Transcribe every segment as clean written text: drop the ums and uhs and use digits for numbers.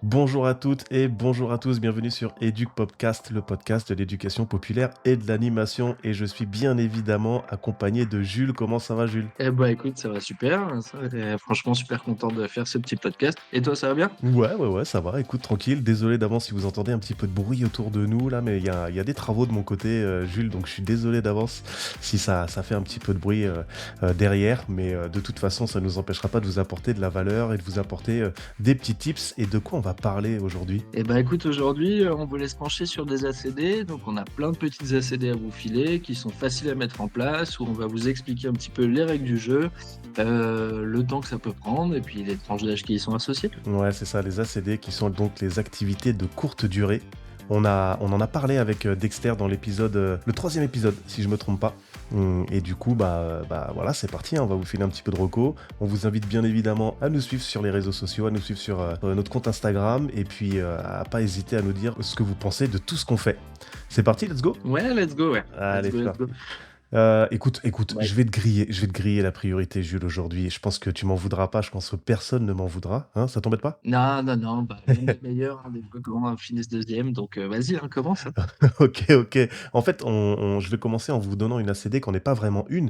Bonjour à toutes et bonjour à tous, bienvenue sur Educ Podcast, le podcast de l'éducation populaire et de l'animation. Et je suis bien évidemment accompagné de Jules. Comment ça va, Jules? Eh bah, écoute, ça va super, franchement super content de faire ce petit podcast. Et toi, ça va bien? Ouais, ça va, écoute, tranquille. Désolé d'avance si vous entendez un petit peu de bruit autour de nous, là, mais il y a des travaux de mon côté, Jules, donc je suis désolé d'avance si ça fait un petit peu de bruit derrière, mais de toute façon, ça ne nous empêchera pas de vous apporter de la valeur et de vous apporter des petits tips. Et de quoi on va parler aujourd'hui? Eh bah, écoute, aujourd'hui, on voulait se pencher sur des ACD, donc on a plein de petites ACD à vous filer qui sont faciles à mettre en place, où on va vous expliquer un petit peu les règles du jeu, le temps que ça peut prendre et puis les tranches d'âge qui y sont associées. Ouais, c'est ça, les ACD qui sont donc les activités de courte durée. On en a parlé avec Dexter dans l'épisode, le troisième épisode, si je me trompe pas. Et du coup, bah voilà, c'est parti, hein, on va vous filer un petit peu de reco. On vous invite bien évidemment à nous suivre sur les réseaux sociaux, à nous suivre sur notre compte Instagram, et puis à pas hésiter à nous dire ce que vous pensez de tout ce qu'on fait. C'est parti, let's go? Ouais, let's go, ouais. Let's Allez, go, c'est let's go. parti. Écoute, Ouais. je vais te griller la priorité, Jules, aujourd'hui. Je pense que tu m'en voudras pas, je pense que personne ne m'en voudra, hein, ça t'embête pas? Non, non, non, bah, même les meilleurs, hein, des plus grands finissent deuxième, donc vas-y, hein, commence, hein. OK. En fait, je vais commencer en vous donnant une ACD qui en est pas vraiment une,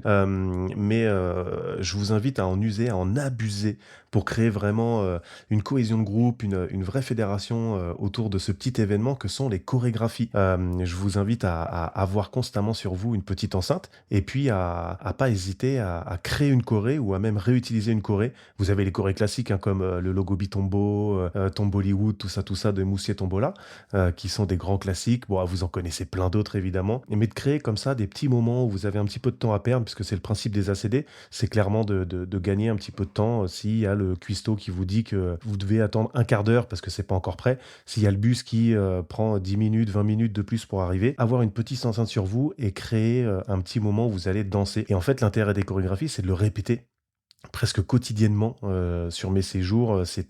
mais je vous invite à en user, à en abuser pour créer vraiment, une cohésion de groupe, une vraie fédération, autour de ce petit événement que sont les chorégraphies. Je vous invite à avoir constamment sur vous une petite enceinte et puis à pas hésiter à créer une choré ou à même réutiliser une choré. Vous avez les chorés classiques, hein, comme, le Logo Bitombo, Tombollywood, tout ça de Moussiet Tombola, qui sont des grands classiques. Bon, vous en connaissez plein d'autres évidemment, mais de créer comme ça des petits moments où vous avez un petit peu de temps à perdre, puisque c'est le principe des ACD, c'est clairement de gagner un petit peu de temps. S'il y a le cuistot qui vous dit que vous devez attendre un quart d'heure parce que c'est pas encore prêt, s'il y a le bus qui prend 10 minutes, 20 minutes de plus pour arriver, avoir une petite enceinte sur vous et créer un petit moment où vous allez danser. Et en fait, l'intérêt des chorégraphies, c'est de le répéter presque quotidiennement, sur mes séjours, c'est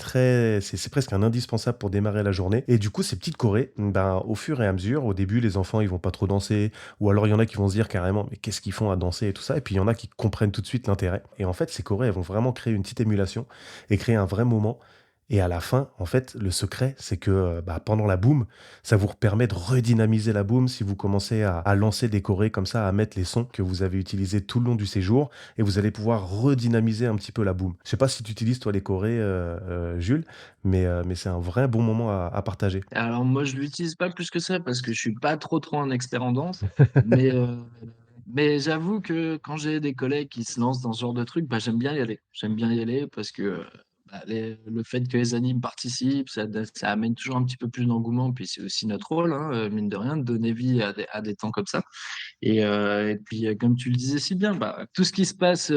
presque un indispensable pour démarrer la journée. Et du coup, ces petites chorés, ben, au fur et à mesure, au début, les enfants, ils vont pas trop danser, ou alors il y en a qui vont se dire carrément: «Mais qu'est-ce qu'ils font à danser?» et tout ça, et puis il y en a qui comprennent tout de suite l'intérêt. Et en fait, ces chorés, elles vont vraiment créer une petite émulation et créer un vrai moment. Et à la fin, en fait, le secret, c'est que, bah, pendant la boum, ça vous permet de redynamiser la boum si vous commencez à lancer des chorés comme ça, à mettre les sons que vous avez utilisés tout le long du séjour, et vous allez pouvoir redynamiser un petit peu la boum. Je sais pas si tu utilises toi les chorés, Jules, mais c'est un vrai bon moment à partager. Alors moi, je l'utilise pas plus que ça parce que je suis pas trop un expert en danse, mais mais j'avoue que quand j'ai des collègues qui se lancent dans ce genre de truc, bah, j'aime bien y aller. J'aime bien y aller parce que, bah, le fait que les animes participent, ça amène toujours un petit peu plus d'engouement, puis c'est aussi notre rôle, hein, mine de rien, de donner vie à des temps comme ça. Et puis, comme tu le disais si bien, bah, tout ce qui se passe,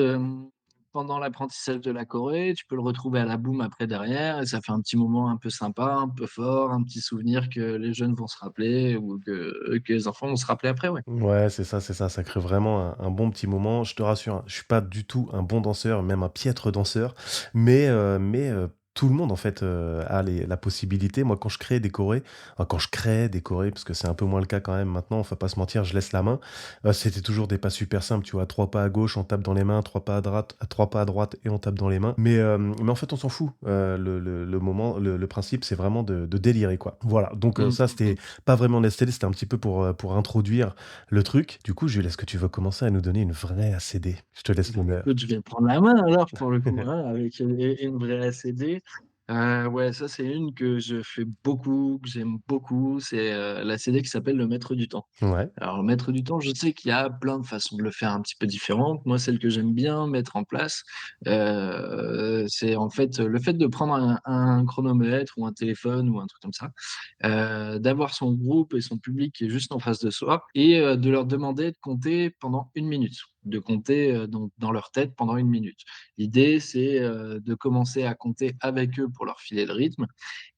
pendant l'apprentissage de la Corée, tu peux le retrouver à la boum après derrière et ça fait un petit moment un peu sympa, un peu fort, un petit souvenir que les jeunes vont se rappeler ou que les enfants vont se rappeler après, ouais. Ouais, c'est ça, ça crée vraiment un bon petit moment. Je te rassure, hein, je suis pas du tout un bon danseur, même un piètre danseur, mais tout le monde en fait, a la possibilité. Moi, quand je crée des chorés, enfin quand je crée des chorés, parce que c'est un peu moins le cas quand même maintenant, on va pas se mentir, je laisse la main. C'était toujours des pas super simples, tu vois? 3 pas à gauche, on tape dans les mains, 3 pas à droite et on tape dans les mains. Mais en fait, on s'en fout. Le moment, le principe, c'est vraiment de délirer, quoi. Voilà, donc Mmh, ça, mmh mh. c'était pas vraiment un STD, c'était un petit peu pour introduire le truc. Du coup, Jules, est-ce que tu veux commencer à nous donner une vraie ACD? Je te laisse Bah, l'honneur. écoute, je vais prendre la main alors pour le coup, hein, avec une vraie ACD. Ouais, ça c'est une que je fais beaucoup, que j'aime beaucoup, c'est, l'ACD qui s'appelle le maître du temps. Ouais. Alors le maître du temps, je sais qu'il y a plein de façons de le faire un petit peu différentes. Moi, celle que j'aime bien mettre en place, c'est en fait, le fait de prendre un chronomètre ou un téléphone ou un truc comme ça, d'avoir son groupe et son public qui est juste en face de soi et de leur demander de compter pendant 1 minute, de compter, dans leur tête pendant 1 minute. L'idée, c'est, de commencer à compter avec eux pour leur filer le rythme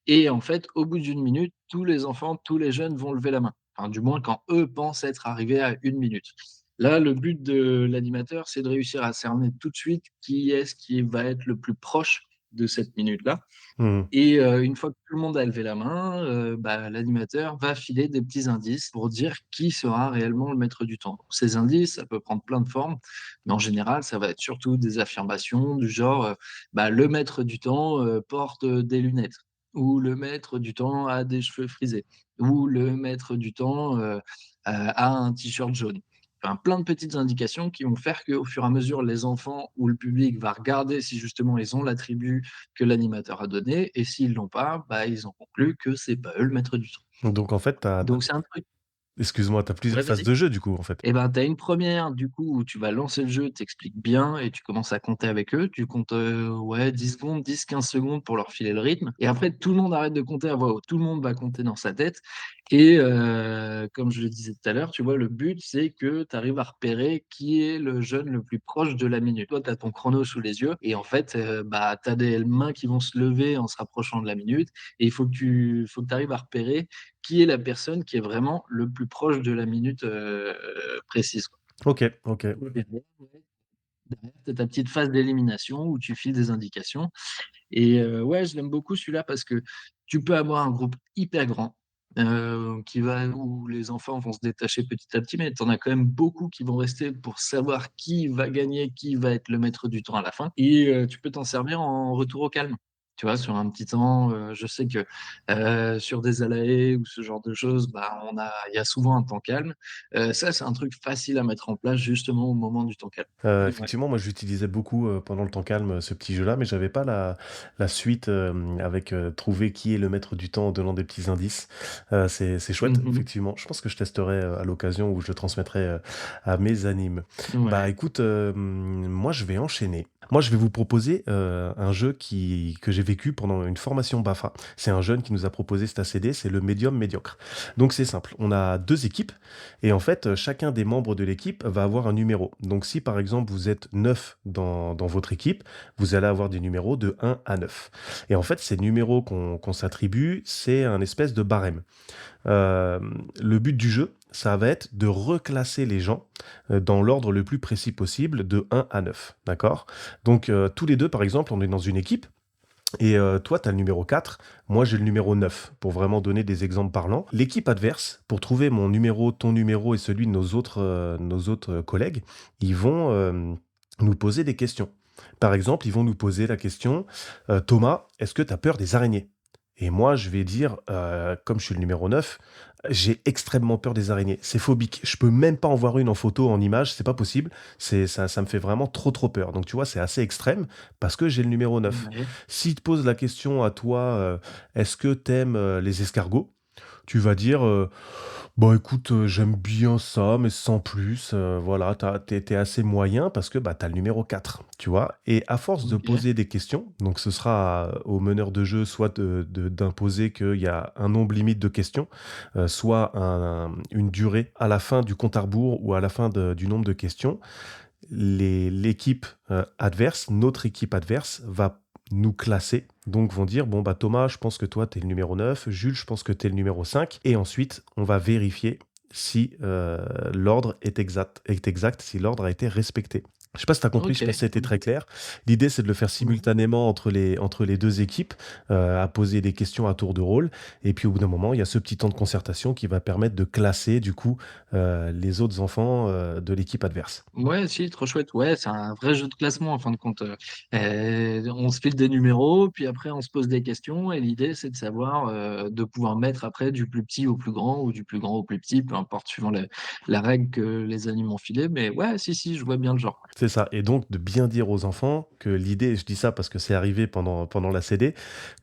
et en fait, au bout d'une minute, tous les enfants, tous les jeunes vont lever la main. Enfin, du moins quand eux pensent être arrivés à 1 minute. Là, le but de l'animateur, c'est de réussir à cerner tout de suite qui est-ce qui va être le plus proche de cette minute-là Mmh. et une fois que tout le monde a levé la main, bah, l'animateur va filer des petits indices pour dire qui sera réellement le maître du temps. Ces indices, ça peut prendre plein de formes, mais en général, ça va être surtout des affirmations du genre, bah, «Le maître du temps, porte, des lunettes». ou le maître du temps a des cheveux frisés, ou le maître du temps, a un t-shirt jaune. Enfin, plein de petites indications qui vont faire qu'au fur et à mesure, les enfants ou le public va regarder si justement ils ont l'attribut que l'animateur a donné et s'ils l'ont pas, bah, ils en concluent que c'est pas eux le maître du temps. Donc en fait, Donc c'est un truc excuse-moi, tu as plusieurs ouais, phases vas-y? de jeu du coup, en fait? Et ben, tu as une première du coup où tu vas lancer le jeu, tu expliques bien et tu commences à compter avec eux. Tu comptes, ouais 10 secondes, 10-15 secondes pour leur filer le rythme et après tout le monde arrête de compter à voix haute. Tout le monde va compter dans sa tête et comme je le disais tout à l'heure, tu vois, le but, c'est que tu arrives à repérer qui est le jeune le plus proche de la minute. Toi, tu as ton chrono sous les yeux et en fait, bah, tu as des mains qui vont se lever en se rapprochant de la minute et il faut que tu arrives à repérer qui est la personne qui est vraiment le plus proche de la minute, précise, quoi. OK, OK. Et derrière, ouais, derrière, tu as ta petite phase d'élimination où tu files des indications et ouais, je l'aime beaucoup celui-là parce que tu peux avoir un groupe hyper grand, qui va où les enfants vont se détacher petit à petit, mais tu en as quand même beaucoup qui vont rester pour savoir qui va gagner, qui va être le maître du temps à la fin et tu peux t'en servir en retour au calme. Tu vois? Sur un petit temps, je sais que, sur des ALAE ou ce genre de choses, bah, il y a souvent un temps calme. Ça, c'est un truc facile à mettre en place justement au moment du temps calme. Ouais. Effectivement, moi j'utilisais beaucoup, pendant le temps calme, ce petit jeu-là, mais j'avais pas la suite, avec, trouver qui est le maître du temps en donnant des petits indices. C'est chouette, Mmh mh. effectivement. Je pense que je testerai, à l'occasion où je le transmettrai, à mes animes. Bah, Ouais. écoute, moi je vais enchaîner. Moi, je vais vous proposer, un jeu que j'ai vécu pendant une formation BAFA. C'est un jeune qui nous a proposé cet ACD, c'est le médium médiocre. Donc c'est simple, on a 2 équipes et en fait, chacun des membres de l'équipe va avoir un numéro. Donc si par exemple vous êtes 9 dans votre équipe, vous allez avoir des numéros de 1 à 9. Et en fait, ces numéros qu'on s'attribue, c'est un espèce de barème. Le but du jeu, ça va être de reclasser les gens, dans l'ordre le plus précis possible de 1 à 9, d'accord? Donc, tous les 2, par exemple, on est dans une équipe et toi, tu as le numéro 4, moi j'ai le numéro 9, pour vraiment donner des exemples parlants. L'équipe adverse, pour trouver mon numéro, ton numéro et celui de nos autres collègues, ils vont, nous poser des questions. Par exemple, ils vont nous poser la question, «Thomas, est-ce que tu as peur des araignées?» Et moi, je vais dire, comme je suis le numéro 9, j'ai extrêmement peur des araignées. C'est phobique. Je peux même pas en voir une en photo, en image, c'est pas possible. Ça me fait vraiment trop, trop peur. Donc tu vois, c'est assez extrême parce que j'ai le numéro 9. Ouais. S'il te pose la question à toi, est-ce que t'aimes les escargots? Tu vas dire, «Bah, écoute, j'aime bien ça, mais sans plus», voilà, tu es assez moyen parce que, bah, tu as le numéro 4, tu vois? Et à force de OK. poser des questions, donc ce sera au meneur de jeu soit d'imposer qu'il y a un nombre limite de questions, soit une durée à la fin du compte à rebours ou à la fin du nombre de questions. L'équipe, adverse, notre équipe adverse va nous classer, donc vont dire: «Bon, bah, Thomas, je pense que toi, tu es le numéro 9. Jules, je pense que tu es le numéro 5». Et ensuite, on va vérifier si, l'ordre est exact, si l'ordre a été respecté. Je sais pas si tu as compris, je sais pas si OK. ça a été très clair. L'idée, c'est de le faire Ouais. simultanément entre les 2 équipes, à poser des questions à tour de rôle et puis au bout d'un moment, il y a ce petit temps de concertation qui va permettre de classer du coup, les autres enfants, de l'équipe adverse. Ouais, si, trop chouette. Ouais, c'est un vrai jeu de classement en fin de compte, on se file des numéros, puis après on se pose des questions et l'idée c'est de savoir, de pouvoir mettre après du plus petit au plus grand ou du plus grand au plus petit, peu importe suivant la règle que les animaux ont filée, mais ouais, si, si, je vois bien le genre. C'est ça et donc de bien dire aux enfants que l'idée je dis ça parce que c'est arrivé pendant la CD,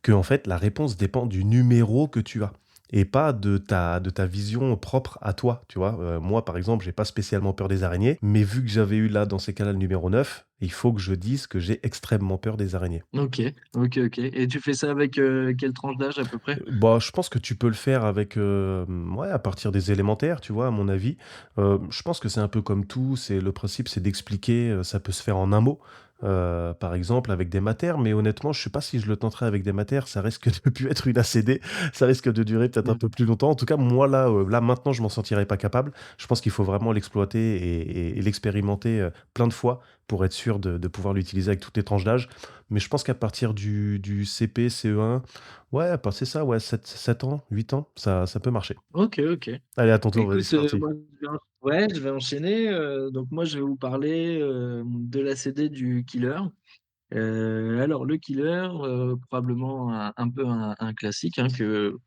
en fait la réponse dépend du numéro que tu as et pas de ta vision propre à toi, tu vois? Moi par exemple, j'ai pas spécialement peur des araignées, mais vu que j'avais eu là dans ces cas-là le numéro 9, il faut que je dise que j'ai extrêmement peur des araignées. OK, OK, OK et tu fais ça avec, quelle tranche d'âge à peu près? Bah, je pense que tu peux le faire avec, ouais, à partir des élémentaires, tu vois? À mon avis. Je pense que c'est un peu comme tout, le principe, c'est d'expliquer, ça peut se faire en un mot, par exemple avec des matères, mais honnêtement, je sais pas si je le tenterai avec des matères, ça risque de plus être une ACD, ça risque de durer peut-être un peu plus longtemps. En tout cas, moi là maintenant, je m'en sentirais pas capable. Je pense qu'il faut vraiment l'exploiter et l'expérimenter, plein de fois pour être sûr de pouvoir l'utiliser avec toutes les tranches d'âge. Mais je pense qu'à partir du CP, CE1, ouais, bah, c'est ça, ouais, 7 ans, 8 ans, ça peut marcher. OK, OK. Allez, à ton tour, vas-y, Écoute, c'est parti. moi je vais enchaîner, donc moi je vais vous parler, de la CD du Killer. Alors le killer, probablement un peu un classique, hein, que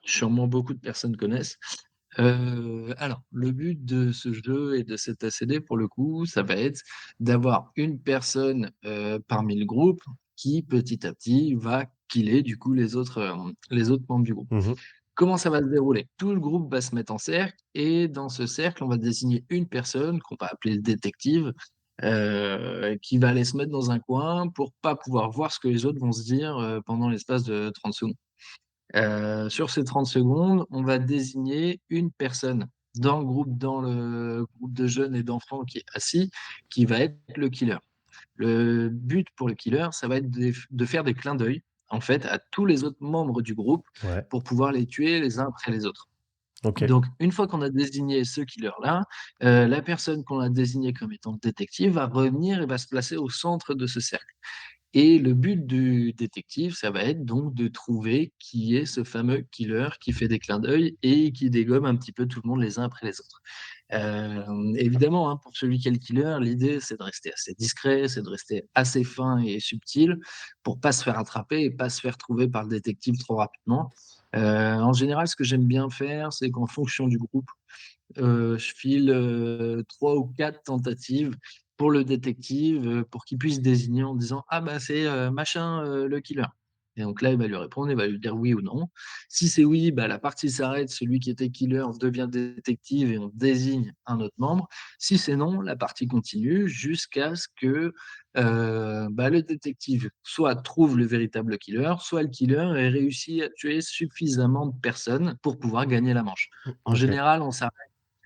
sûrement beaucoup de personnes connaissent. Alors le but de ce jeu et de cet ACD pour le coup, ça va être d'avoir une personne, parmi le groupe qui petit à petit va killer du coup les autres membres du groupe. Mmh. Comment ça va se dérouler? Tout le groupe va se mettre en cercle et dans ce cercle, on va désigner une personne qu'on va appeler le détective, qui va aller se mettre dans un coin pour pas pouvoir voir ce que les autres vont se dire, pendant l'espace de 30 secondes. Sur ces 30 secondes, on va désigner une personne dans le groupe de jeunes et d'enfants qui est assis, qui va être le killer. Le but pour le killer, ça va être de faire des clins d'œil, en fait, à tous les autres membres du groupe Ouais, pour pouvoir les tuer les uns après les autres. OK. Donc une fois qu'on a désigné ce killer-là, la personne qu'on a désignée comme étant le détective va revenir et va se placer au centre de ce cercle. Et le but du détective, ça va être donc de trouver qui est ce fameux killer qui fait des clins d'œil et qui dégomme un petit peu tout le monde les uns après les autres. Évidemment, hein, pour celui qui est le killer, l'idée c'est de rester assez discret, c'est de rester assez fin et subtil pour pas se faire attraper et pas se faire trouver par le détective trop rapidement. En général, ce que j'aime bien faire, c'est qu'en fonction du groupe, je file, 3 ou 4 tentatives pour le détective, pour qu'il puisse désigner en disant: «Ah bah, c'est, machin, le killer» et donc là, il va lui répondre, il va lui dire oui ou non. Si c'est oui, bah, la partie s'arrête, celui qui était killer devient détective et on désigne un autre membre. Si c'est non, la partie continue jusqu'à ce que, bah, le détective soit trouve le véritable killer, soit le killer ait réussi à tuer suffisamment de personnes pour pouvoir gagner la manche. En OK. général, on s'arrête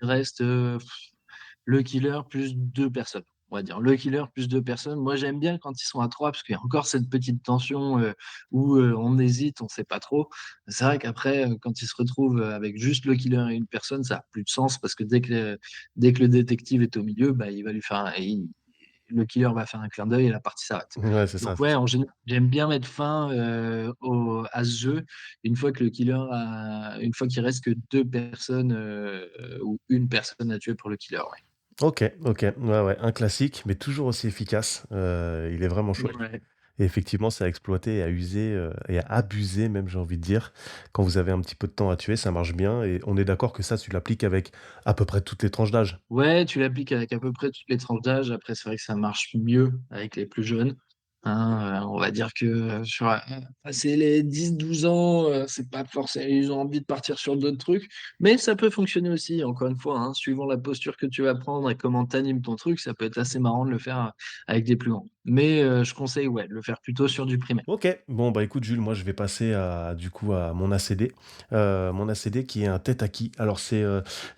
il reste, le killer plus 2 personnes, on va dire. Le killer plus 2 personnes. Moi, j'aime bien quand ils sont à 3 parce qu'il y a encore cette petite tension, où, on hésite, on sait pas trop. C'est vrai qu'après, quand ils se retrouvent, avec juste le killer et une personne, ça a plus de sens parce que dès que le détective est au milieu, bah, il va lui faire un il le killer va faire un clin d'œil et la partie s'arrête. Ouais, c'est ça, Donc c'est ouais, ça. en général, j'aime bien mettre fin, au à ce jeu une fois qu'il reste que 2 personnes, ou une personne à tuer pour le killer, ouais. OK, OK. Ouais, ouais, un classique, mais toujours aussi efficace. Il est vraiment chouette. Ouais. Et effectivement, c'est à exploiter et à user, et à abuser même, j'ai envie de dire. Quand vous avez un petit peu de temps à tuer, ça marche bien et on est d'accord que ça, tu l'appliques avec à peu près toutes les tranches d'âge? Ouais, tu l'appliques avec à peu près toutes les tranches d'âge. Après, c'est vrai que ça marche mieux avec les plus jeunes, hein, on va dire que, passé les 10-12 ans, c'est pas forcément ils ont envie de partir sur d'autres trucs, mais ça peut fonctionner aussi, encore une fois, hein, suivant la posture que tu vas prendre et comment tu animes ton truc, ça peut être assez marrant de le faire, avec des plus grands. Mais, je conseille, ouais, de le faire plutôt sur du primaire. OK. Bon, bah, écoute, Jules, moi, je vais passer à du coup, à mon ACD. Mon ACD qui est un tête à qui. Alors c'est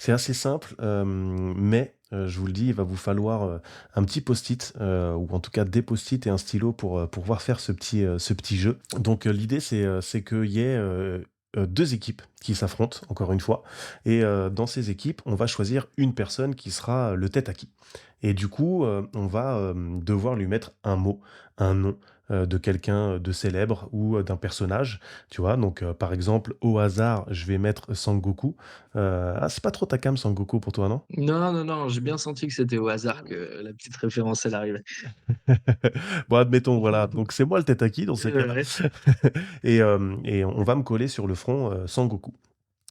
assez simple, mais je vous le dis, il va vous falloir, un petit post-it, ou en tout cas des post-it et un stylo pour pouvoir faire ce petit jeu. Donc l'idée, c'est qu'il y ait, 2 équipes qui s'affrontent, encore une fois et dans ces équipes, on va choisir une personne qui sera le tête à qui et du coup, on va, devoir lui mettre un mot, un nom, de quelqu'un de célèbre ou, d'un personnage, tu vois? Donc, par exemple, au hasard, je vais mettre Sangoku. Ah, c'est pas trop ta came Sangoku pour toi, non? Non, non, non, j'ai bien senti que c'était au hasard que la petite référence, elle arrivait. Bon, admettons, voilà, donc c'est moi le tête à qui dans ces cas-là Ouais. et on va me coller sur le front, Sangoku.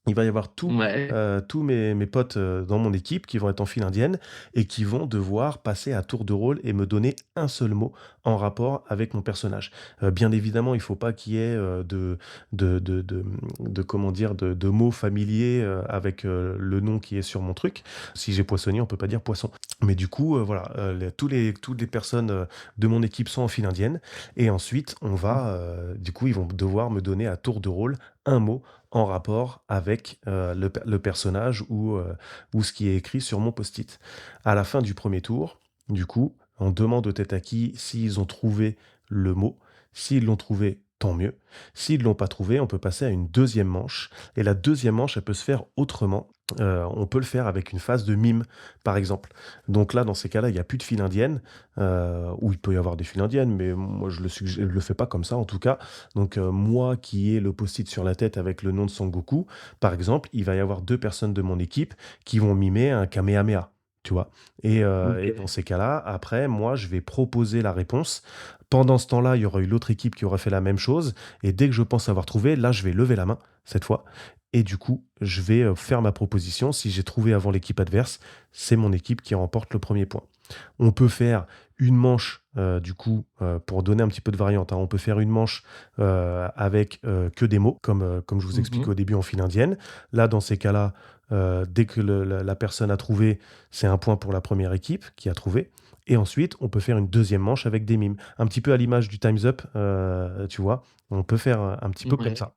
Il va y avoir Ouais. tous mes potes, dans mon équipe qui vont être en file indienne et qui vont devoir passer à tour de rôle et me donner un seul mot en rapport avec mon personnage. Bien évidemment, il faut pas qu'il y ait, de comment dire? De mots familiers, avec, le nom qui est sur mon truc. Si j'ai poissonnier, on peut pas dire poisson. Mais du coup, voilà, les toutes les personnes, de mon équipe sont en file indienne et ensuite on va, du coup, ils vont devoir me donner à tour de rôle un mot en rapport avec, le personnage ou ce qui est écrit sur mon post-it. À la fin du premier tour, du coup, on demande au tête à qui s'ils ont trouvé le mot. S'ils l'ont trouvé, tant mieux. S'ils l'ont pas trouvé, on peut passer à une deuxième manche et la deuxième manche, elle peut se faire autrement. On peut le faire avec une phase de mime, par exemple. Donc là, dans ces cas-là, il y a plus de file indienne, ou il peut y avoir des files indiennes, mais moi je le fais pas comme ça en tout cas. Donc, moi qui ai le post-it sur la tête avec le nom de Son Goku, par exemple, il va y avoir 2 personnes de mon équipe qui vont mimer un Kamehameha. tu vois? Et OK. dans ces cas-là, après, moi, je vais proposer la réponse. Pendant ce temps-là, il y aura eu l'autre équipe qui aurait fait la même chose et dès que je pense avoir trouvé, là, je vais lever la main, cette fois et du coup, je vais, faire ma proposition. Si j'ai trouvé avant l'équipe adverse, c'est mon équipe qui remporte le premier point. On peut faire une manche, du coup, pour donner un petit peu de variante, hein, on peut faire une manche, avec, que des mots comme je vous expliquais Mmh. au début en file indienne. Là, dans ces cas-là, dès que le la personne a trouvé, c'est un point pour la première équipe qui a trouvé et ensuite on peut faire une deuxième manche avec des mimes. Un petit peu à l'image du Time's Up, tu vois? On peut faire, un petit peu comme Ouais. ça.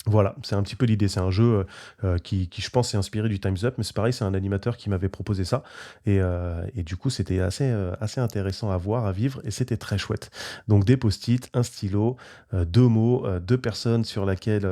Voilà, c'est un petit peu l'idée. C'est un jeu, qui je pense est inspiré du Time's Up, mais c'est pareil, c'est un animateur qui m'avait proposé ça et du coup, c'était assez intéressant à voir, à vivre et c'était très chouette. Donc des post-it, un stylo, 2 mots, 2 personnes sur lesquelles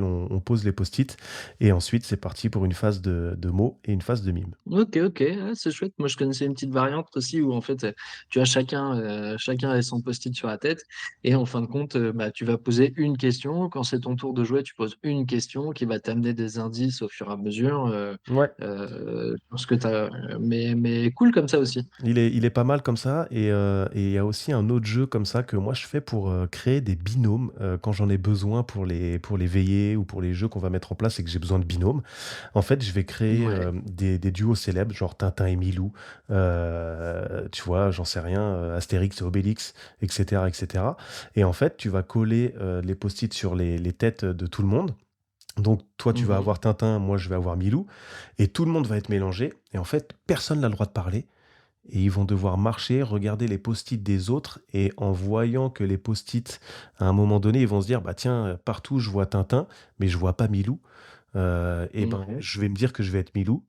on pose les post-it et ensuite c'est parti pour une phase de mots et une phase de mime. OK, OK, ah, c'est chouette. Moi, je connaissais une petite variante aussi où en fait, tu as chacun a son post-it sur la tête et en fin de compte, bah, tu vas poser une question. Quand c'est ton tour de jouer, tu poses une question qui va t'amener des indices au fur et à mesure, Ouais. sur ce que tu as, mais cool comme ça aussi. Il est pas mal comme ça et il y a aussi un autre jeu comme ça que moi je fais pour, créer des binômes, quand j'en ai besoin pour les veillées ou pour les jeux qu'on va mettre en place et que j'ai besoin de binômes. En fait, je vais créer, Ouais, des duos célèbres, genre Tintin et Milou, tu vois? J'en sais rien, Astérix et Obélix et cetera et en fait, tu vas coller, les post-it sur les têtes de tout le monde. Donc toi, tu vas mmh, avoir Tintin, moi je vais avoir Milou et tout le monde va être mélangé et en fait, personne n'a le droit de parler et ils vont devoir marcher, regarder les post-it des autres et en voyant que les post-it, à un moment donné, ils vont se dire: «Bah, tiens, partout je vois Tintin, mais je vois pas Milou». Et ben, ouais. je vais me dire que je vais être Milou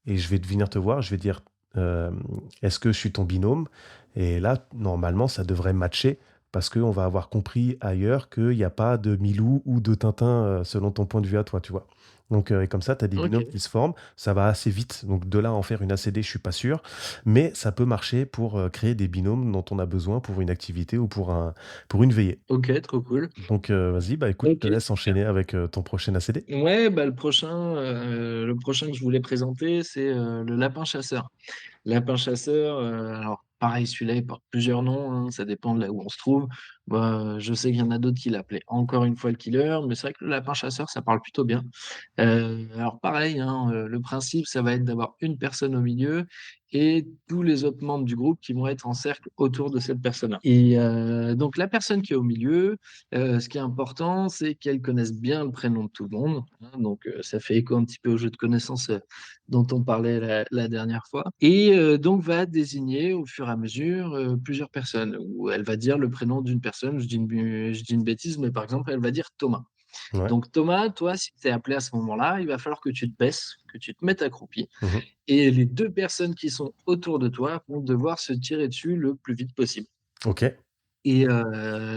et je vais venir te voir, je vais dire, «Est-ce que je suis ton binôme?» et là, normalement, ça devrait matcher parce qu'on va avoir compris ailleurs qu'il y a pas de Milou ou de Tintin, selon ton point de vue à toi, tu vois? Donc et comme ça, tu as des binômes OK. qui se forment. Ça va assez vite, donc de là à en faire une ACD, je suis pas sûr, mais ça peut marcher pour, créer des binômes dont on a besoin pour une activité ou pour une veillée. OK, trop cool. Donc vas-y, bah, écoute, je OK, te laisse super. enchaîner avec, ton prochain ACD. Ouais, bah, le prochain que je voulais présenter, c'est, le lapin chasseur. Lapin chasseur, alors pareil, celui-là, il porte plusieurs noms, hein, ça dépend de là où on se trouve. Moi, je sais qu'il y en a d'autres qui l'appelaient encore une fois le killer, mais c'est vrai que le lapin chasseur, ça parle plutôt bien. Alors pareil, hein, le principe, ça va être d'avoir une personne au milieu et tous les autres membres du groupe qui vont être en cercle autour de cette personne-là. Et donc la personne qui est au milieu, ce qui est important, c'est qu'elle connaisse bien le prénom de tout le monde, hein, donc ça fait écho un petit peu au jeu de connaissances, dont on parlait la dernière fois et donc va désigner au fur et à mesure, plusieurs personnes ou elle va dire le prénom d'une personne. Je dis une bêtise, mais par exemple, elle va dire Thomas. Ouais. Donc Thomas, toi, si tu es appelé à ce moment-là, il va falloir que tu te baisses, que tu te mettes accroupi Mmh. et les 2 personnes qui sont autour de toi vont devoir se tirer dessus le plus vite possible OK. et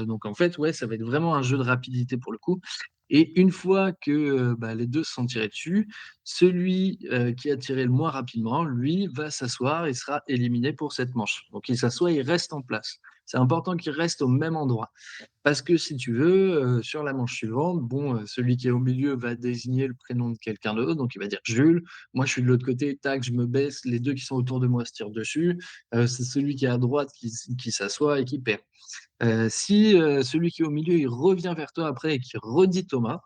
donc en fait, ouais, ça va être vraiment un jeu de rapidité pour le coup et une fois que, bah, les 2 se sont tirés dessus, celui, qui a tiré le moins rapidement, lui, va s'asseoir et sera éliminé pour cette manche. Donc il s'assoit, il reste en place. C'est important qu'il reste au même endroit. Parce que si tu veux, sur la manche suivante, bon, celui qui est au milieu va désigner le prénom de quelqu'un d'autre, donc il va dire Jules. Moi, je suis de l'autre côté, tac, je me baisse, les 2 qui sont autour de moi se tirent dessus. C'est celui qui est à droite qui s'assoit et qui perd. Si, celui qui est au milieu, il revient vers toi après et qu'il redit Thomas,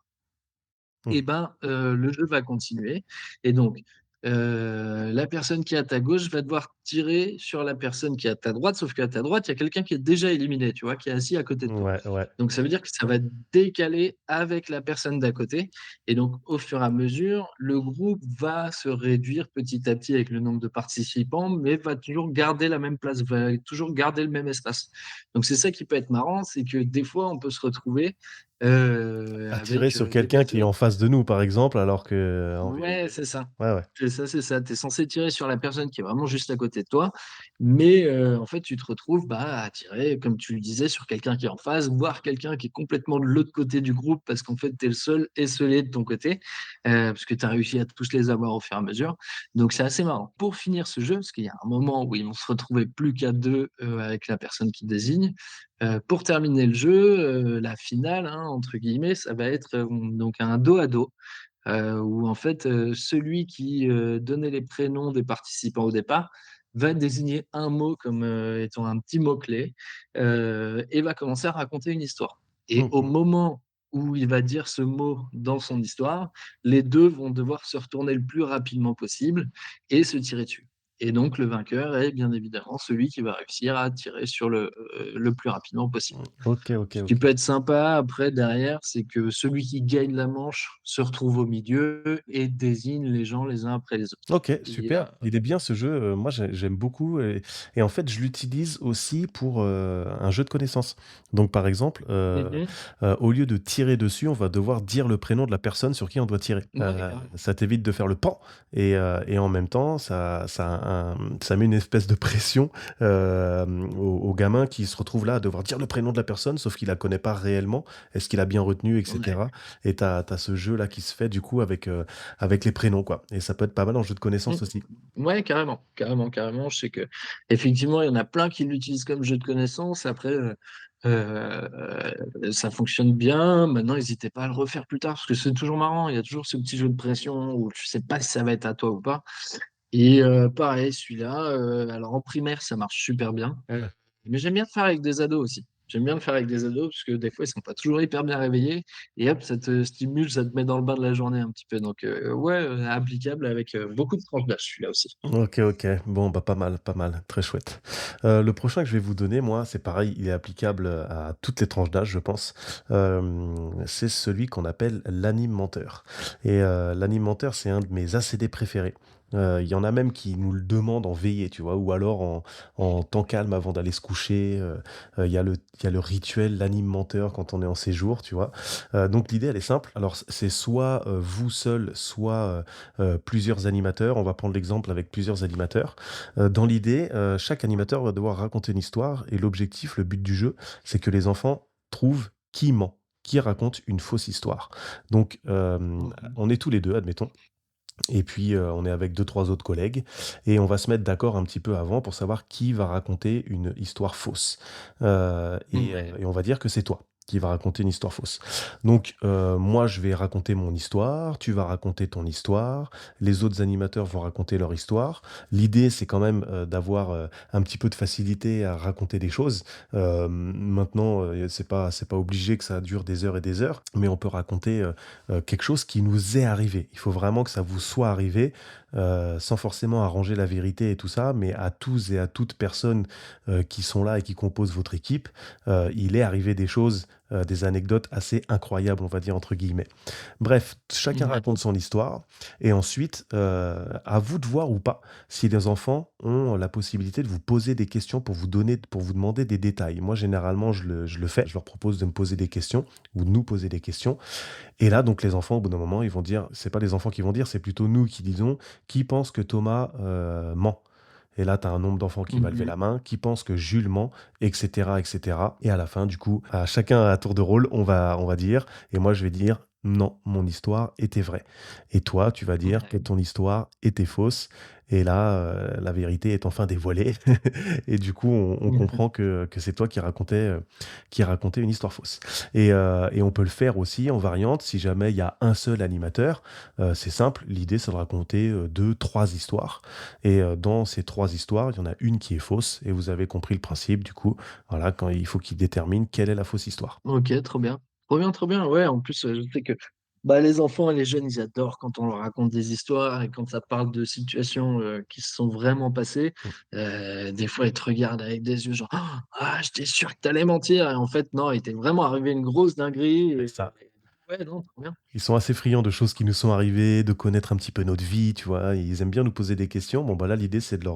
Mmh. et ben, le jeu va continuer et donc, la personne qui est à ta gauche va devoir tirer sur la personne qui est à ta droite, sauf qu'à ta droite, il y a quelqu'un qui est déjà éliminé, tu vois? Qui est assis à côté de toi. Ouais, ouais. Donc ça veut dire que ça va décaler avec la personne d'à côté et donc au fur et à mesure, le groupe va se réduire petit à petit avec le nombre de participants, mais va toujours garder la même place, va toujours garder le même espace. Donc c'est ça qui peut être marrant, c'est que des fois, on peut se retrouver, Attirer avec, sur des quelqu'un qui est personnes. en face de nous, par exemple, alors que en Ouais, vérité c'est ça. ouais, ouais. C'est ça, c'est ça. Tu es censé tirer sur la personne qui est vraiment juste à côté de toi, mais en fait, tu te retrouves, bah, à tirer, comme tu le disais, sur quelqu'un qui est en face, voire quelqu'un qui est complètement de l'autre côté du groupe parce qu'en fait, tu es le seul esseulé de ton côté, parce que tu as réussi à tous les avoir au fur et à mesure. Donc c'est assez marrant. Pour finir ce jeu, parce qu'il y a un moment où ils vont se retrouver plus qu'à 2, avec la personne qui désigne, pour terminer le jeu, la «finale», hein, entre guillemets, ça va être, donc un dos à dos. où en fait, celui qui, donnait les prénoms des participants au départ va désigner un mot comme, étant un petit mot clé, et va commencer à raconter une histoire. Et au Mmh. moment où il va dire ce mot dans son histoire, les 2 vont devoir se retourner le plus rapidement possible et se tirer dessus. Et donc le vainqueur est bien évidemment celui qui va réussir à tirer sur le plus rapidement possible. OK, OK, Ce qui OK. peut être sympa après derrière, c'est que celui qui gagne la manche se retrouve au milieu et désigne les gens les uns après les autres. OK, Et super. Il est bien ce jeu, moi j'aime beaucoup et en fait je l'utilise aussi pour, un jeu de connaissances. Donc par exemple, mmh mh. au lieu de tirer dessus, on va devoir dire le prénom de la personne sur qui on doit tirer. Ouais, carrément. Ça t'évite de faire le pan et en même temps ça met une espèce de pression, au gamin qui se retrouve là à devoir dire le prénom de la personne, sauf qu'il la connaît pas réellement. Est-ce qu'il a bien retenu et Ouais. cetera? Et tu as ce jeu là qui se fait du coup avec les prénoms, quoi. Et ça peut être pas mal en jeu de Mmh. connaissances aussi. Ouais, carrément, carrément, carrément. Je sais qu'effectivement, il y en a plein qui l'utilisent comme jeu de connaissances. Après, ça fonctionne bien. Maintenant, n'hésitez pas à le refaire plus tard parce que c'est toujours marrant. Il y a toujours ce petit jeu de pression où tu sais pas si ça va être à toi ou pas. Et pareil, celui-là, alors en primaire, ça marche super bien, mais j'aime bien le faire avec des ados aussi. J'aime bien le faire avec des ados parce que des fois, ils sont pas toujours hyper bien réveillés et hop, ça te stimule, ça te met dans le bain de la journée un petit peu donc ouais, applicable avec, beaucoup de tranches d'âge celui-là aussi. OK, OK. Bon, bah, pas mal, pas mal, très chouette. Le prochain que je vais vous donner, moi, c'est pareil, il est applicable, à toutes les tranches d'âge, je pense. C'est celui qu'on appelle l'anime menteur et l'anime menteur, c'est un de mes ACD préférés. Il y en a même qui nous le demandent en veillée, tu vois? Ou alors en temps calme avant d'aller se coucher, il y a le rituel l'anime menteur quand on est en séjour, tu vois? Donc l'idée, elle est simple. Alors c'est soit, vous seul, soit, plusieurs animateurs. On va prendre l'exemple avec plusieurs animateurs. Dans l'idée, chaque animateur va devoir raconter une histoire et l'objectif, le but du jeu, c'est que les enfants trouvent qui ment, qui raconte une fausse histoire. Donc, OK. on est tous les 2, admettons et puis, on est avec deux-trois autres collègues et on va se mettre d'accord un petit peu avant pour savoir qui va raconter une histoire fausse. Ouais. Et on va dire que c'est toi qui vas raconter une histoire fausse. Donc, moi, je vais raconter mon histoire, tu vas raconter ton histoire, les autres animateurs vont raconter leur histoire. L'idée, c'est quand même, d'avoir, un petit peu de facilité à raconter des choses. Maintenant, c'est pas obligé que ça dure des heures et des heures, mais on peut raconter, quelque chose qui nous est arrivé. Il faut vraiment que ça vous soit arrivé, sans forcément arranger la vérité et tout ça, mais à tous et à toutes personnes, qui sont là et qui composent votre équipe, il est arrivé des choses, des anecdotes assez «incroyables», on va dire entre guillemets. Bref, chacun Ouais. raconte son histoire et ensuite, à vous de voir ou pas si les enfants ont la possibilité de vous poser des questions pour vous demander des détails. Moi, généralement, je le fais. Je leur propose de me poser des questions ou de nous poser des questions et là, donc les enfants, au bout d'un moment, ils vont dire c'est pas les enfants qui vont dire, c'est plutôt nous qui disons: «Qui pense que Thomas, ment?» Et là, tu as un nombre d'enfants qui va lever Mmh. la main, qui pense que Jules ment et cetera et cetera et à la fin, du coup, à chacun à tour de rôle, on va dire et moi, je vais dire: «Non, mon histoire était vraie» et toi, tu vas dire que Ouais. ton histoire était fausse et là, la vérité est enfin dévoilée et du coup, on comprend que c'est toi qui racontais une histoire fausse. Et on peut le faire aussi en variante si jamais il y a un seul animateur. C'est simple, l'idée c'est de raconter, 2-3 histoires et dans ces 3 histoires, il y en a une qui est fausse et vous avez compris le principe du coup, voilà, quand il faut qu'il détermine quelle est la fausse histoire. OK, trop bien. Trop bien, trop bien. Ouais, en plus, je sais que, bah, les enfants et les jeunes, ils adorent quand on leur raconte des histoires et quand ça parle de situations, qui se sont vraiment passées. Mmh, Des fois, ils te regardent avec des yeux genre: «Ah, j'étais sûr que tu allais mentir» et en fait, non, il t'est vraiment arrivé une grosse dinguerie c'est et ça. ouais, non, trop bien. Ils sont assez friands de choses qui nous sont arrivées, de connaître un petit peu notre vie, tu vois? Ils aiment bien nous poser des questions. Bon, bah, là, l'idée, c'est de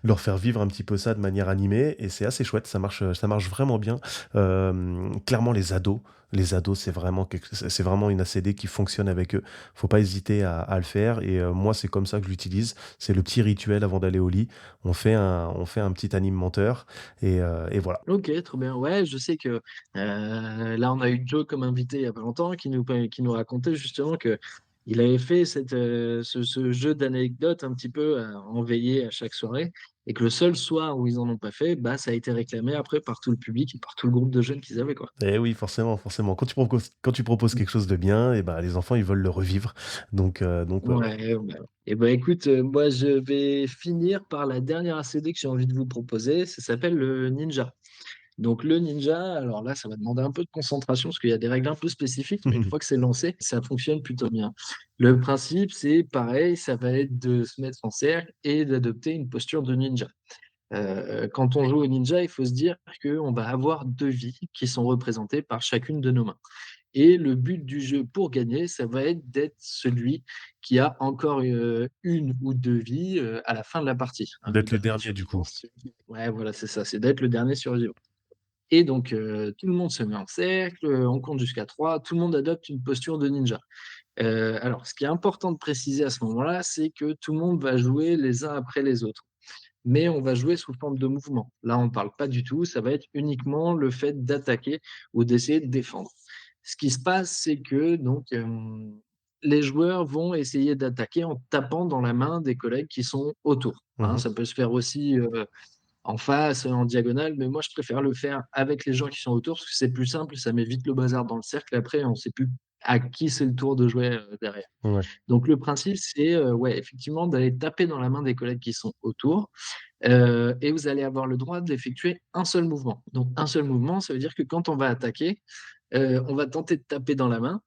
leur faire vivre un petit peu ça de manière animée et c'est assez chouette, ça marche vraiment bien. Clairement, les ados, c'est vraiment une ACD qui fonctionne avec eux. Faut pas hésiter à le faire et moi, c'est comme ça que je l'utilise. C'est le petit rituel avant d'aller au lit. On fait un petit anime menteur et voilà. OK, trop bien. Ouais, je sais que, là, on a eu Joe comme invité il y a pas longtemps qui nous racontait justement que Il avait fait ce jeu d'anecdotes un petit peu, en veillée à chaque soirée et que le seul soir où ils en ont pas fait, bah, ça a été réclamé après par tout le public et par tout le groupe de jeunes qu'ils avaient, quoi. Et oui, forcément, forcément. Quand tu proposes quelque chose de bien et ben les enfants, ils veulent le revivre. Donc ouais, ouais. Ouais, ouais. Et bah, écoute, moi, je vais finir par la dernière ACD que j'ai envie de vous proposer. Ça s'appelle le ninja. Donc le ninja, alors là, ça va demander un peu de concentration parce qu'il y a des règles un peu spécifiques, mais une fois que c'est lancé, ça fonctionne plutôt bien. Le principe, c'est pareil, ça va être de se mettre en cercle et d'adopter une posture de ninja. Quand on joue au ninja, il faut se dire qu'on va avoir 2 vies qui sont représentées par chacune de nos mains. Et le but du jeu pour gagner, ça va être d'être celui qui a encore, 1 ou 2 vies, à la fin de la partie, hein. Le D'être le dernier dernier du survivant, coup. c'est celui ouais, voilà, c'est ça, c'est d'être le dernier survivant. Et donc, tout le monde se met en cercle, on compte jusqu'à 3, tout le monde adopte une posture de ninja. Alors ce qui est important de préciser à ce moment-là, c'est que tout le monde va jouer les uns après les autres. Mais on va jouer sous forme de mouvement. Là, on ne parle pas du tout, ça va être uniquement le fait d'attaquer ou d'essayer de défendre. Ce qui se passe, c'est que donc, les joueurs vont essayer d'attaquer en tapant dans la main des collègues qui sont autour, hein. Mmh. Ça peut se faire aussi, en face, en diagonale, mais moi je préfère le faire avec les gens qui sont autour parce que c'est plus simple, ça met vite le bazar dans le cercle. Après, on ne sait plus à qui c'est le tour de jouer, derrière. Ouais. Donc le principe, c'est, ouais, effectivement, d'aller taper dans la main des collègues qui sont autour, et vous allez avoir le droit d'effectuer un seul mouvement. Donc un seul mouvement, ça veut dire que quand on va attaquer, on va tenter de taper dans la main,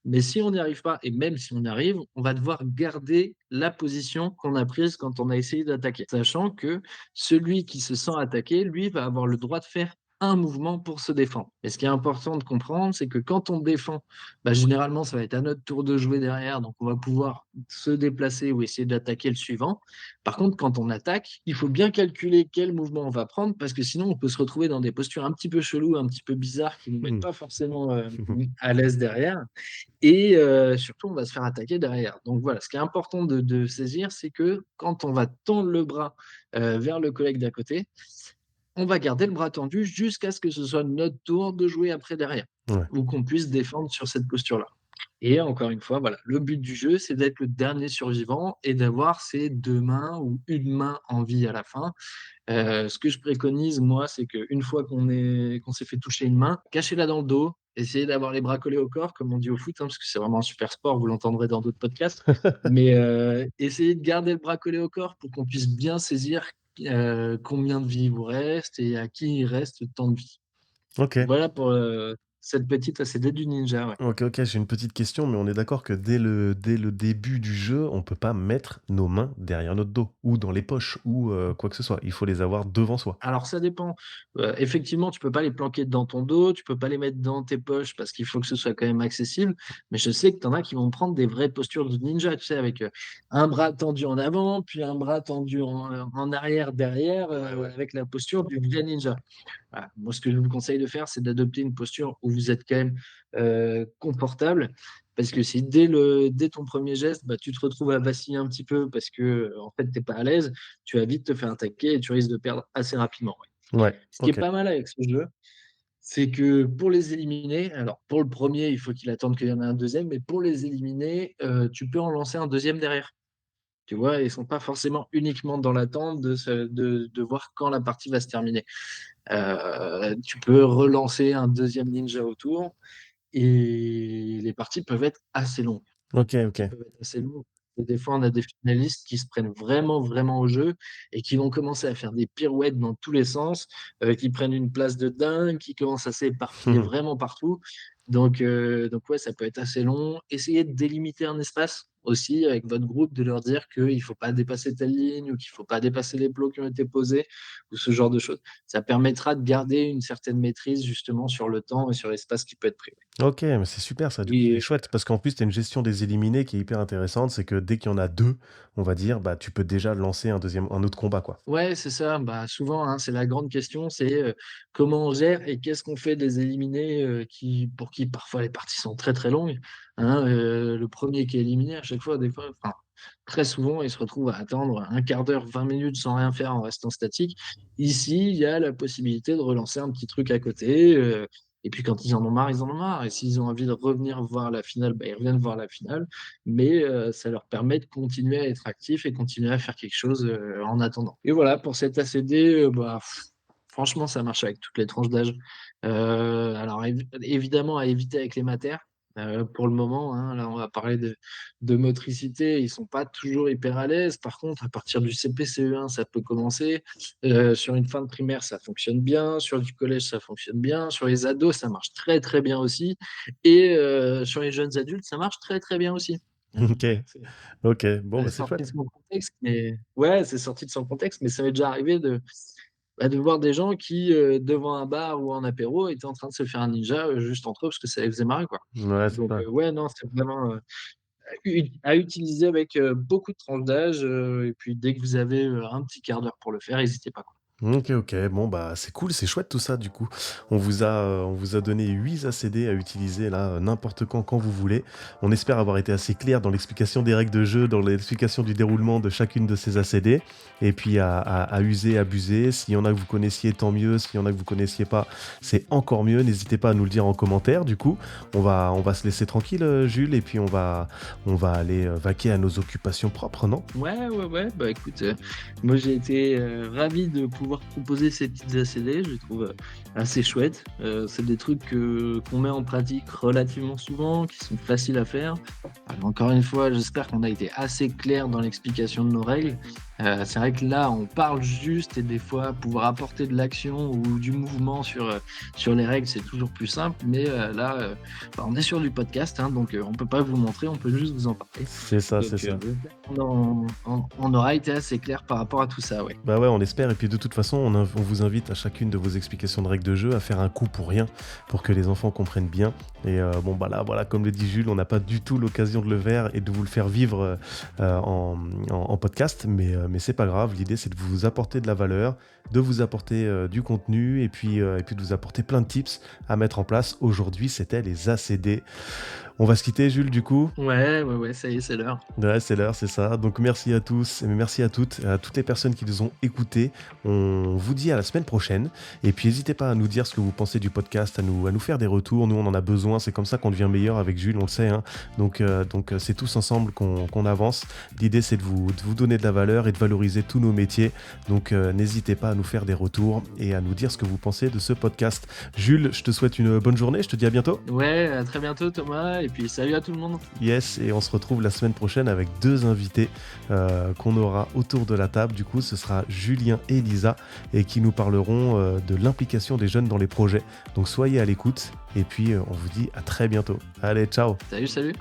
mais si on n'y arrive pas et même si on y arrive, on va devoir garder la position qu'on a prise quand on a essayé d'attaquer. Sachant que celui qui se sent attaqué, lui, va avoir le droit de faire un mouvement pour se défendre. Et ce qui est important de comprendre, c'est que quand on défend, bah, généralement, ça va être à notre tour de jouer derrière, donc on va pouvoir se déplacer ou essayer d'attaquer le suivant. Par contre, quand on attaque, il faut bien calculer quel mouvement on va prendre parce que sinon on peut se retrouver dans des postures un petit peu cheloues, un petit peu bizarres qui nous mettent Mmh. pas forcément, à l'aise derrière et surtout on va se faire attaquer derrière. Donc voilà, ce qui est important de saisir, c'est que quand on va tendre le bras, vers le collègue d'à côté, on va garder le bras tendu jusqu'à ce que ce soit notre tour de jouer après derrière Ouais. ou qu'on puisse défendre sur cette posture-là. Et encore une fois, voilà, le but du jeu, c'est d'être le dernier survivant et d'avoir ses 2 mains ou une main en vie à la fin. Ce que je préconise, moi, c'est qu'une fois qu'on s'est fait toucher une main, cachez-la dans le dos, essayez d'avoir les bras collés au corps, comme on dit au foot, hein, parce que c'est vraiment un super sport, vous l'entendrez dans d'autres podcasts. Mais, essayez de garder le bras collé au corps pour qu'on puisse bien saisir, combien de vie il vous reste et à qui il reste tant de vie. OK. Voilà pour, cette petite ACD du ninja, ouais. OK, OK, j'ai une petite question, mais on est d'accord que dès le début du jeu, on peut pas mettre nos mains derrière notre dos ou dans les poches ou quoi que ce soit. Il faut les avoir devant soi. Alors ça dépend. Effectivement, tu peux pas les planquer dans ton dos, tu peux pas les mettre dans tes poches parce qu'il faut que ce soit quand même accessible. Mais je sais que tu en as qui vont prendre des vraies postures de ninja, tu sais, avec, un bras tendu en avant, puis un bras tendu en arrière, derrière, Ouais, ouais. avec la posture du vrai ninja. Voilà. Moi, ce que je vous conseille de faire, c'est d'adopter une posture où vous êtes quand même, confortable. Parce que si dès ton premier geste, bah, tu te retrouves à vaciller un petit peu parce que, en fait, tu es pas à l'aise, tu vas vite te faire attaquer et tu risques de perdre assez rapidement, ouais. Ouais, Ce qui est OK. pas mal avec ce jeu, c'est que pour les éliminer, alors pour le premier, il faut qu'il attende qu'il y en ait un deuxième, mais pour les éliminer, tu peux en lancer un deuxième derrière. Tu vois? Ils sont pas forcément uniquement dans l'attente de voir quand la partie va se terminer. Tu peux relancer un deuxième ninja autour et les parties peuvent être assez longues. OK, Qui OK. peuvent être assez lourds. Et des fois, on a des finalistes qui se prennent vraiment, vraiment au jeu et qui vont commencer à faire des pirouettes dans tous les sens, qui prennent une place de dingue, qui commencent à s'éparpiller vraiment partout. Donc ouais, ça peut être assez long. Essayez de délimiter un espace aussi avec votre groupe, de leur dire qu'il ne faut pas dépasser telle ligne ou qu'il ne faut pas dépasser les plots qui ont été posés ou ce genre de choses. Ça permettra de garder une certaine maîtrise justement sur le temps et sur l'espace qui peut être pris. OK, mais c'est super ça, du coup, c'est Et chouette parce qu'en plus, tu as une gestion des éliminés qui est hyper intéressante. C'est que dès qu'il y en a 2, on va dire, bah, tu peux déjà lancer un autre combat, quoi. ouais, c'est ça. Bah, souvent, hein, c'est la grande question, c'est, comment on gère et qu'est-ce qu'on fait des éliminés, pour qui parfois les parties sont très, très longues, hein. Le premier qui est éliminé à chaque fois, des fois, enfin, très souvent, il se retrouve à attendre un quart d'heure, 20 minutes sans rien faire en restant statique. Ici, il y a la possibilité de relancer un petit truc à côté, et puis quand ils en ont marre, ils en ont marre et s'ils ont envie de revenir voir la finale, bah, ils reviennent voir la finale, mais ça leur permet de continuer à être actifs et continuer à faire quelque chose, en attendant et voilà pour cet ACD, bah, franchement ça marche avec toutes les tranches d'âge. Alors évidemment à éviter avec les maters, pour le moment, hein. Là, on va parler de motricité, ils sont pas toujours hyper à l'aise. Par contre, à partir du CP, CE1, ça peut commencer. Sur une fin de primaire, ça fonctionne bien. Sur du collège, ça fonctionne bien. Sur les ados, ça marche très, très bien aussi et sur les jeunes adultes, ça marche très, très bien aussi. OK, C'est OK. Bon, bah, c'est sorti de chouette. son contexte, mais ouais, c'est sorti de son contexte, mais ça m'est déjà arrivé de voir des gens qui, devant un bar ou un apéro, étaient en train de se faire un ninja, juste entre eux parce que ça les faisait marrer, quoi. Ouais, c'est Donc ça. ouais, non, c'est vraiment, à utiliser avec, beaucoup de tranches d'âge, et puis dès que vous avez, un petit quart d'heure pour le faire, hésitez pas, quoi. OK, OK. Bon, bah, c'est cool, c'est chouette tout ça du coup. On vous a donné 8 ACD à utiliser là, n'importe quand vous voulez. On espère avoir été assez clair dans l'explication des règles de jeu, dans l'explication du déroulement de chacune de ces ACD et puis à user, abuser. S'il y en a que vous connaissiez, tant mieux. S'il y en a que vous connaissiez pas, c'est encore mieux. N'hésitez pas à nous le dire en commentaire du coup. On va se laisser tranquille, Jules et puis on va aller, vaquer à nos occupations propres, non? Ouais, ouais, ouais, bah, écoute, moi j'ai été, ravi de pouvoir proposer ces petites ACD, je les trouve, assez chouettes. C'est des trucs qu'on met en pratique relativement souvent, qui sont faciles à faire. Encore une fois, j'espère qu'on a été assez clair dans l'explication de nos règles. C'est vrai que là, on parle juste et des fois pouvoir apporter de l'action ou du mouvement sur les règles, c'est toujours plus simple. Mais, là, bah, on est sur du podcast, hein, donc, on peut pas vous montrer, on peut juste vous en parler. C'est ça, c'est Donc, ça. on aura été assez clair par rapport à tout ça, ouais. Bah ouais, on espère. Et puis de toute façon, on vous invite à chacune de vos explications de règles de jeu à faire un coup pour rien, pour que les enfants comprennent bien. Et bon, bah là, voilà, comme le dit Jules, on n'a pas du tout l'occasion de le faire et de vous le faire vivre en podcast, mais c'est pas grave. L'idée, c'est de vous apporter de la valeur, de vous apporter du contenu et puis de vous apporter plein de tips à mettre en place. Aujourd'hui, c'était les ACD. On va se quitter, Jules, du coup. Ouais, ouais, ouais, ça y est, c'est l'heure. Ouais, c'est l'heure, c'est ça. Donc merci à tous, et merci à toutes les personnes qui nous ont écoutés. On vous dit à la semaine prochaine. Et puis n'hésitez pas à nous dire ce que vous pensez du podcast, à nous faire des retours. Nous, on en a besoin. C'est comme ça qu'on devient meilleur avec Jules, on le sait, hein. Donc c'est tous ensemble qu'on avance. L'idée, c'est de vous donner de la valeur et de valoriser tous nos métiers. Donc n'hésitez pas à nous faire des retours et à nous dire ce que vous pensez de ce podcast. Jules, je te souhaite une bonne journée. Je te dis à bientôt. Ouais, à très bientôt Thomas et puis salut à tout le monde. Yes, et on se retrouve la semaine prochaine avec deux invités qu'on aura autour de la table. Du coup, ce sera Julien et Lisa et qui nous parleront de l'implication des jeunes dans les projets. Donc soyez à l'écoute et puis on vous dit à très bientôt. Allez, ciao! Salut, salut.